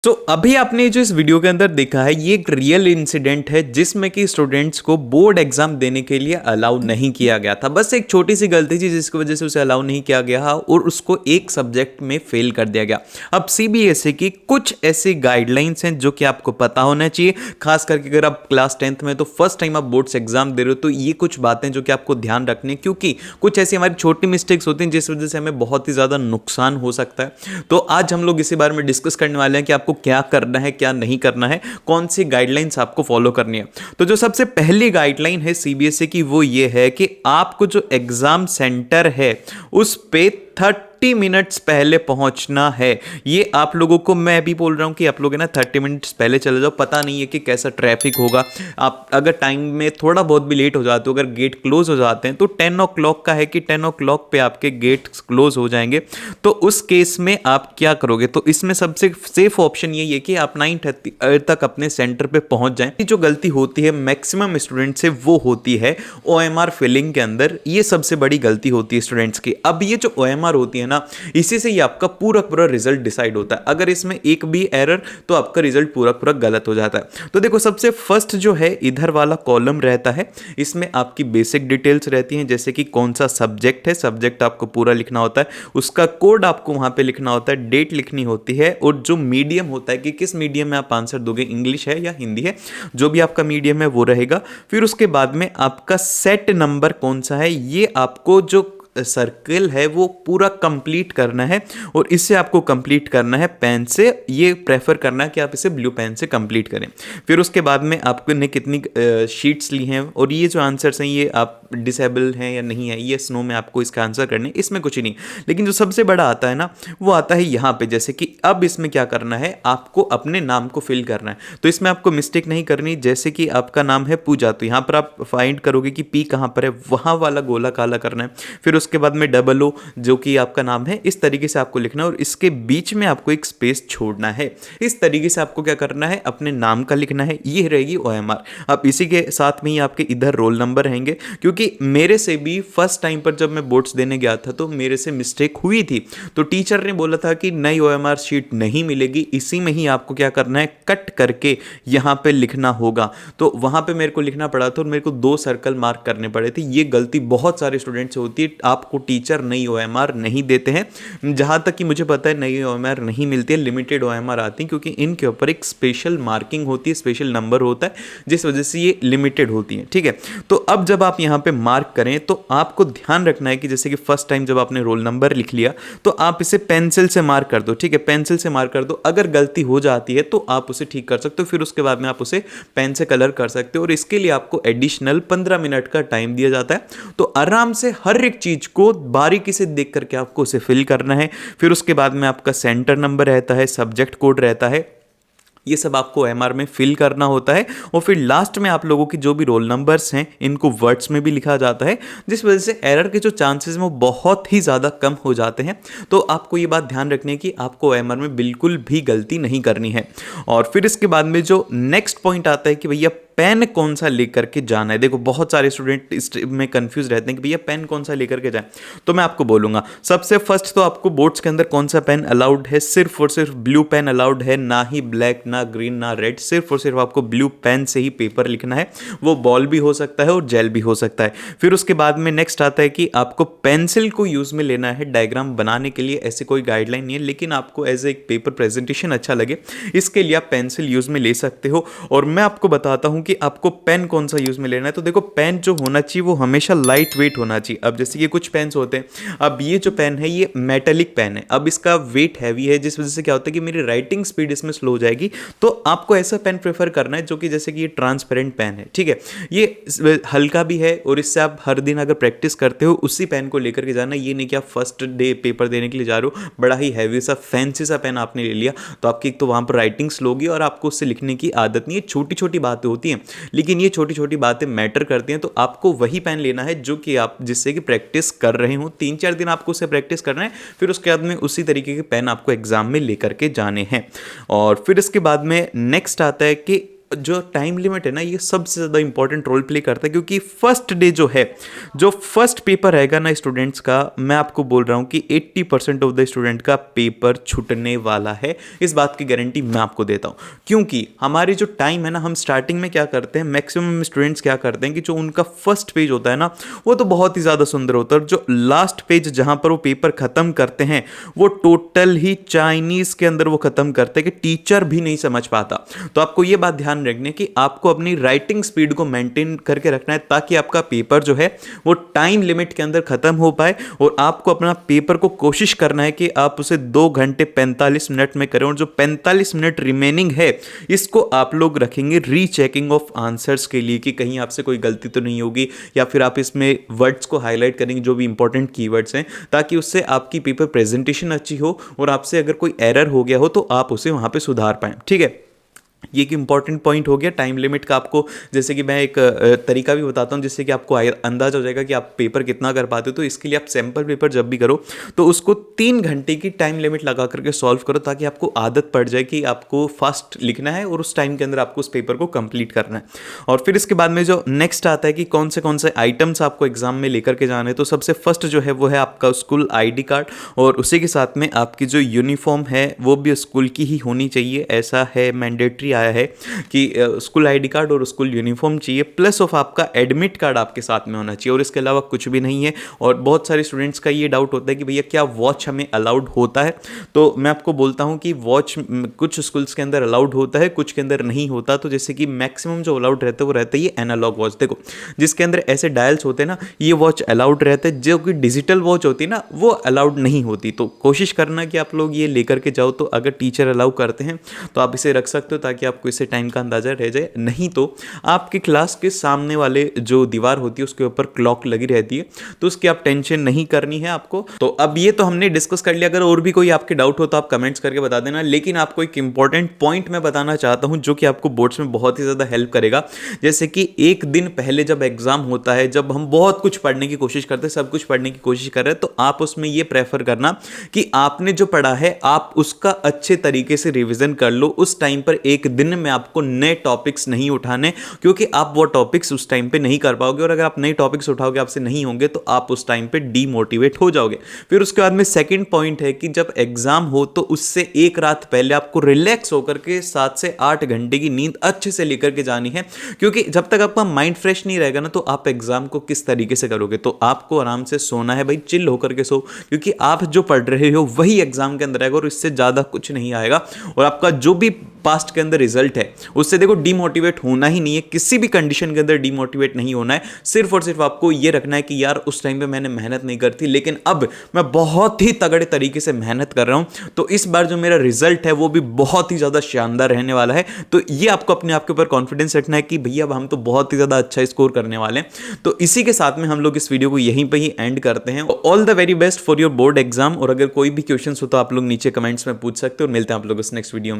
तो अभी आपने जो इस वीडियो के अंदर देखा है ये एक रियल इंसिडेंट है जिसमें कि स्टूडेंट्स को बोर्ड एग्जाम देने के लिए अलाउ नहीं किया गया था। बस एक छोटी सी गलती थी जिसकी वजह से उसे अलाउ नहीं किया गया और उसको एक सब्जेक्ट में फेल कर दिया गया। अब सीबीएसई की कुछ ऐसी गाइडलाइंस हैं जो कि आपको पता होना चाहिए, खास करके अगर आप क्लास 10th में तो फर्स्ट टाइम आप बोर्ड्स एग्जाम दे रहे हो तो ये कुछ बातें जो कि आपको ध्यान रखनी है, क्योंकि कुछ ऐसी हमारी छोटी मिस्टेक्स होती हैं जिस वजह से हमें बहुत ही ज़्यादा नुकसान हो सकता है। तो आज हम लोग इसी बारे में डिस्कस करने वाले हैं कि आपको क्या करना है क्या नहीं करना है, कौन सी गाइडलाइंस आपको फॉलो करनी है। तो जो सबसे पहली गाइडलाइन है सीबीएसई की वो ये है कि आपको जो एग्जाम सेंटर है उस पे 30 मिनट्स पहले पहुंचना है। ये आप लोगों को मैं भी बोल रहा हूं कि आप लोग है ना 30 मिनट्स पहले चले जाओ। पता नहीं है कि कैसा ट्रैफिक होगा, आप अगर टाइम में थोड़ा बहुत भी लेट हो जाते हो, अगर गेट क्लोज हो जाते हैं तो 10 ओ क्लॉक का है कि 10 ओ क्लॉक पे आपके गेट क्लोज हो जाएंगे। तो उस केस में आप क्या करोगे, तो इसमें सबसे सेफ ऑप्शन यही है कि आप 9:30 तक अपने सेंटर पे पहुंच जाएं। जो गलती होती है मैक्सिमम स्टूडेंट से वो होती है ओएमआर फिलिंग के अंदर, ये सबसे बड़ी गलती होती है स्टूडेंट्स की। अब ये जो ओएमआर होती है ना, इसी से ही आपका पूरा पूरा रिजल्ट डिसाइड होता है। अगर इसमें एक भी एरर तो आपका रिजल्ट पूरा पूरा गलत हो जाता है। तो देखो सबसे फर्स्ट जो है इधर वाला कॉलम रहता है, इसमें आपकी बेसिक डिटेल्स रहती हैं, जैसे कि कौन सा सब्जेक्ट है, सब्जेक्ट आपको पूरा लिखना होता है, उसका कोड आपको वहां पे लिखना होता है, डेट लिखनी होती है, और जो मीडियम होता है कि किस मीडियम में आप आंसर दोगे, इंग्लिश है या हिंदी है, जो भी आपका मीडियम है वो रहेगा। फिर उसके बाद में आपका सेट नंबर कौन सा है, ये आपको जो सर्कल है वो पूरा कंप्लीट करना है, और इससे आपको कंप्लीट करना है पेन से। ये प्रेफर करना है कि आप इसे ब्लू पेन से कंप्लीट करें। फिर उसके बाद में आपने कितनी शीट्स ली हैं, और ये जो आंसर्स हैं ये आप डिसेबल हैं या नहीं है, ये स्नो में आपको इसका आंसर करने, इसमें कुछ नहीं। लेकिन जो सबसे बड़ा आता है ना वो आता है यहाँ पे, जैसे कि अब इसमें क्या करना है, आपको अपने नाम को फिल करना है। तो इसमें आपको मिस्टेक नहीं करनी, जैसे कि आपका नाम है पूजा, तो यहाँ पर आप फाइंड करोगे कि पी कहाँ पर है, वहाँ वाला गोला काला करना है। फिर उसके बाद में डबल ओ जो कि आपका नाम है, इस तरीके से आपको लिखना है, और इसके बीच में आपको एक स्पेस छोड़ना है। इस तरीके से आपको क्या करना है, अपने नाम का लिखना है। ये रहेगी ओएमआर। अब इसी के साथ में ही आपके इधर रोल नंबर रहेंगे, क्योंकि मेरे से भी फर्स्ट टाइम पर जब मैं बोर्ड्स देने गया था तो मेरे से मिस्टेक हुई थी, तो टीचर ने बोला था कि नई ओएमआर शीट नहीं मिलेगी, इसी में ही आपको क्या करना है, कट करके यहाँ पे लिखना होगा। तो वहां पे मेरे को लिखना पड़ा था और मेरे को 2 सर्कल मार्क करने पड़े थे। ये गलती बहुत सारे स्टूडेंट से होती है, आपको टीचर नई ओएमआर नहीं देते हैं। जहां तक कि मुझे पता है नई ओएमआर नहीं मिलती है, लिमिटेड ओएमआर आती है, क्योंकि इनके ऊपर एक स्पेशल मार्किंग होती है, स्पेशल नंबर होता है, जिस वजह से ये लिमिटेड होती है। ठीक है, तो अब जब आप यहाँ पे मार्क करें तो आपको ध्यान रखना है कि जैसे कि फर्स्ट टाइम जब आपने रोल नंबर लिख लिया तो आप इसे पेंसिल से मार्क कर दो। ठीक है, पेंसिल से मार्क कर दो। अगर गलती हो जाती है तो आप उसे ठीक कर सकते हो, फिर उसके बाद में आप उसे पेन से कलर कर सकते हो, और इसके लिए आपको एडिशनल 15 मिनट का टाइम दिया जाता है। तो आराम से हर एक चीज को बारीकी से देख करके आपको उसे फिल करना है। फिर उसके बाद में आपका सेंटर नंबर रहता है, सब्जेक्ट कोड रहता है, ये सब आपको एमआर में फिल करना होता है। और फिर लास्ट में आप लोगों की जो भी रोल नंबर्स हैं इनको वर्ड्स में भी लिखा जाता है, जिस वजह से एरर के जो चांसेस हैं वो बहुत ही ज़्यादा कम हो जाते हैं। तो आपको ये बात ध्यान रखनी है कि आपको एमआर में बिल्कुल भी गलती नहीं करनी है। और फिर इसके बाद में जो नेक्स्ट पॉइंट आता है कि भैया पेन कौन सा लेकर के जाना है। देखो बहुत सारे स्टूडेंट इस में कंफ्यूज रहते हैं कि भैया पेन कौन सा लेकर के जाएं। तो मैं आपको बोलूंगा सबसे फर्स्ट तो आपको बोर्ड्स के अंदर कौन सा पेन अलाउड है, सिर्फ और सिर्फ ब्लू पेन अलाउड है, ना ही ब्लैक, ना ग्रीन, ना रेड। सिर्फ और सिर्फ आपको ब्लू पेन से ही पेपर लिखना है। वो बॉल भी हो सकता है और जेल भी हो सकता है। फिर उसके बाद में नेक्स्ट आता है कि आपको पेंसिल को यूज में लेना है डायग्राम बनाने के लिए। ऐसे कोई गाइडलाइन नहीं है, लेकिन आपको एज एक पेपर प्रेजेंटेशन अच्छा लगे इसके लिए आप पेंसिल यूज में ले सकते हो। और मैं आपको बताता हूं कि आपको पेन कौन सा यूज में लेना है। तो देखो पेन जो होना चाहिए वो हमेशा लाइट वेट होना चाहिए। अब जैसे ये कुछ पेन्स होते हैं, अब ये जो पेन है ये मेटेलिक पेन है, अब इसका वेट हैवी है, जिस वजह से क्या होता है कि मेरी राइटिंग स्पीड इसमें स्लो हो जाएगी। तो आपको ऐसा पेन प्रेफर करना है जो कि जैसे कि ये ट्रांसपेरेंट पेन है। ठीक है, ये हल्का भी है और इससे आप हर दिन अगर प्रैक्टिस करते हो उसी पेन को लेकर के जाना। ये नहीं कि आप फर्स्ट डे पेपर देने के लिए जा रहे हो, बड़ा ही हैवी सा फैंसी सा पेन आपने ले लिया तो आपकी एक तो वहां पर राइटिंग स्लो होगी और आपको उससे लिखने की आदत नहीं है। छोटी छोटी बातें होती हैं, लेकिन ये छोटी छोटी बातें मैटर करती हैं। तो आपको वही पेन लेना है जो कि आप जिससे कि प्रैक्टिस कर रहे हो। 3-4 दिन आपको उससे प्रैक्टिस करना है, फिर उसके बाद में उसी तरीके के पेन आपको एग्जाम में लेकर के जाने हैं। और फिर इसके बाद में नेक्स्ट आता है कि जो टाइम लिमिट है ना, ये सबसे ज़्यादा इंपॉर्टेंट रोल प्ले करता है, क्योंकि फर्स्ट डे जो है, जो फर्स्ट पेपर रहेगा ना स्टूडेंट्स का, मैं आपको बोल रहा हूँ कि 80% ऑफ द स्टूडेंट का पेपर छूटने वाला है। इस बात की गारंटी मैं आपको देता हूँ, क्योंकि हमारी जो टाइम है ना, हम स्टार्टिंग में क्या करते हैं, मैक्सिमम स्टूडेंट्स क्या करते हैं कि जो उनका फर्स्ट पेज होता है ना, वो तो बहुत ही ज़्यादा सुंदर होता है, और जो लास्ट पेज जहाँ पर वो पेपर ख़त्म करते हैं, वो टोटल ही चाइनीज़ के अंदर वो ख़त्म करते हैं कि टीचर भी नहीं समझ पाता। तो आपको ये बात ध्यान रखनी है कि आपको अपनी राइटिंग स्पीड को मेंटेन करके रखना है, ताकि आपका पेपर जो है वो टाइम लिमिट के अंदर ख़त्म हो पाए, और आपको अपना पेपर को कोशिश करना है कि आप उसे 2 घंटे 45 मिनट में करें, और जो 45 मिनट रिमेनिंग है इसको आप लोग रखेंगे रीचेकिंग ऑफ आंसर्स के लिए, कि कहीं आपसे कोई गलती तो नहीं होगी, या फिर आप इसमें वर्ड्स को हाईलाइट करेंगे जो भी इंपॉर्टेंट कीवर्ड्स हैं, ताकि उससे आपकी पेपर प्रेजेंटेशन अच्छी हो, और आपसे अगर कोई एरर हो गया हो तो आप उसे वहां पे सुधार पाएं। ठीक है, ये एक इंपॉर्टेंट पॉइंट हो गया टाइम लिमिट का। आपको जैसे कि मैं एक तरीका भी बताता हूँ, जिससे कि आपको अंदाजा हो जाएगा कि आप पेपर कितना कर पाते हो। तो इसके लिए आप सैम्पल पेपर जब भी करो तो उसको 3 घंटे की टाइम लिमिट लगा करके सॉल्व करो, ताकि आपको आदत पड़ जाए कि आपको फास्ट लिखना है और उस टाइम के अंदर आपको उस पेपर को कंप्लीट करना है। और फिर इसके बाद में जो नेक्स्ट आता है कि कौन से आइटम्स आपको एग्जाम में लेकर के जाने हैं, तो सबसे फर्स्ट जो है वो है आपका स्कूल ID कार्ड, और उसी के साथ में आपकी जो यूनिफॉर्म है वो भी स्कूल की ही होनी चाहिए। ऐसा है, मैंडेटरी आया है कि स्कूल ID कार्ड और स्कूल यूनिफॉर्म चाहिए, प्लस ऑफ आपका एडमिट कार्ड आपके साथ में होना चाहिए, और इसके अलावा कुछ भी नहीं है। और बहुत सारे स्टूडेंट्स का ये डाउट होता है कि भैया क्या वॉच हमें अलाउड होता है, तो मैं आपको बोलता हूँ कि वॉच कुछ स्कूल्स के अंदर अलाउड होता है, कुछ के अंदर नहीं होता। तो जैसे कि मैक्सिमम जो अलाउड रहता है वो रहता है ये एनालॉग वॉच। देखो, जिसके अंदर ऐसे डायल्स होते हैं ना, ये वॉच अलाउड रहते हैं। जो कि डिजिटल वॉच होती है ना, वो अलाउड नहीं होती। तो कोशिश करना कि आप लोग ये लेकर के जाओ, तो अगर टीचर अलाउ करते हैं तो आप इसे रख सकते हो, ताकि आपको इससे टाइम का अंदाजा रह जाए। नहीं तो आपकी क्लास के सामने वाले जो दीवार होती है उसके ऊपर क्लॉक लगी रहती है, तो उसकी आप टेंशन नहीं करनी है आपको। तो अब ये तो हमने डिस्कस कर लिया। अगर और भी कोई आपके डाउट हो तो आप कमेंट्स करके बता देना। लेकिन आपको एक इंपॉर्टेंट पॉइंट मैं बताना चाहता हूं, जो कि आपको बोर्ड्स में बहुत ही ज्यादा हेल्प करेगा। जैसे कि एक दिन पहले जब एग्जाम होता है, जब हम बहुत कुछ पढ़ने की कोशिश करते हैं, सब कुछ पढ़ने की कोशिश कर रहे हैं, तो आप उसमें ये प्रेफर करना कि आपने जो पढ़ा है आप उसका अच्छे तरीके से रिवीजन कर लो। उस टाइम पर एक दिन में आपको नए टॉपिक्स नहीं उठाने, क्योंकि आप वो टॉपिक्स उस टाइम पे नहीं कर पाओगे, और अगर आप नए टॉपिक्स उठाओगे आपसे नहीं होंगे तो आप उस टाइम पे डीमोटिवेट हो जाओगे। फिर उसके बाद में सेकंड पॉइंट है कि जब एग्जाम हो तो उससे एक रात पहले आपको रिलैक्स होकर के 7 से 8 घंटे की नींद अच्छे से लेकर के जानी है, क्योंकि जब तक आपका माइंड फ्रेश नहीं रहेगा ना, तो आप एग्जाम को किस तरीके से करोगे। तो आपको आराम से सोना है भाई, चिल होकर के सो, क्योंकि आप जो पढ़ रहे हो वही एग्जाम के अंदर आएगा, और इससे ज्यादा कुछ नहीं आएगा। और आपका जो भी पास्ट के अंदर रिजल्ट है उससे देखो डीमोटिवेट होना ही नहीं है, किसी भी कंडीशन के अंदर डीमोटिवेट नहीं होना है। सिर्फ और सिर्फ आपको ये रखना है कि यार उस टाइम पे मैंने मेहनत नहीं करती, लेकिन अब मैं बहुत ही तगड़े तरीके से मेहनत कर रहा हूं, तो इस बार जो मेरा रिजल्ट है वो भी बहुत ही ज्यादा शानदार रहने वाला है। तो ये आपको अपने आप के ऊपर कॉन्फिडेंस रखना है कि भैया अब हम तो बहुत ही ज्यादा अच्छा स्कोर करने वाले हैं। तो इसी के साथ में हम लोग इस वीडियो को यहीं पे ही एंड करते हैं। All the very best for your board exam. और अगर कोई भी क्वेश्चन हो तो आप लोग नीचे कमेंट्स में पूछ सकते हो, और मिलते हैं आप लोग इस नेक्स्ट वीडियो में।